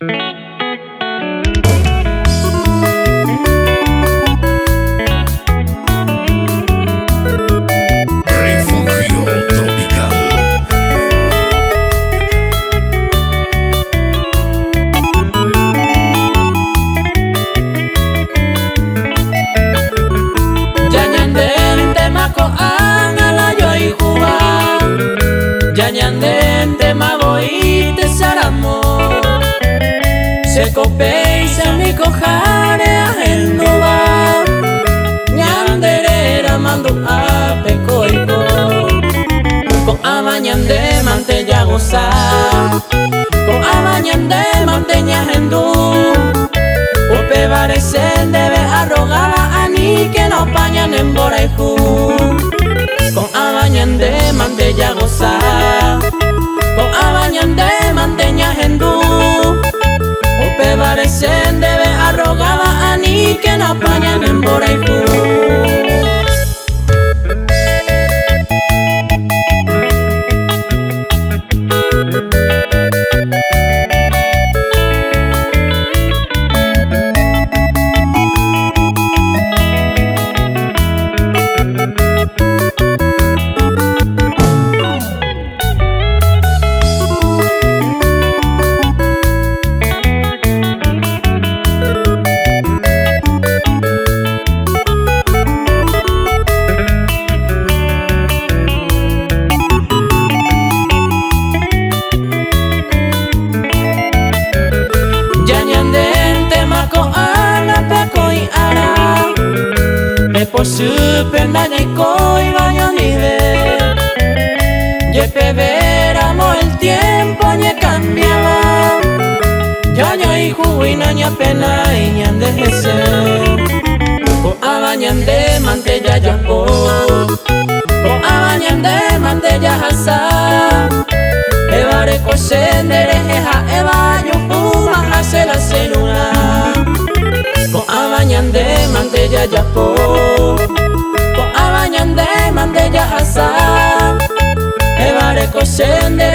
Refugio tropical. Yañandente mako angala yoy Cuba, yañandente maboite saramo, se copei se mi cojare ajenduba, ñanderera mando a pecoico, con amañande mantella goza, con amañande manteña hendú, upe barecen debe arrogar a ni que no pañan en Boraijú, con amañande mantella goza, con amañande manteña hendú, upe barecen debe arrogar a ni que no pañan en Boraijú. Por super y coi baño nivel, yepe veramos el tiempo ñe cambiaba, ya y juina ña pena y ñan de ser, con abañande mantella ya po, con abañande mantella hasa, evare cosendere eja evaño puma hace la célula. Con abañande mantella ya po, con abañande mantella asa, evare cosende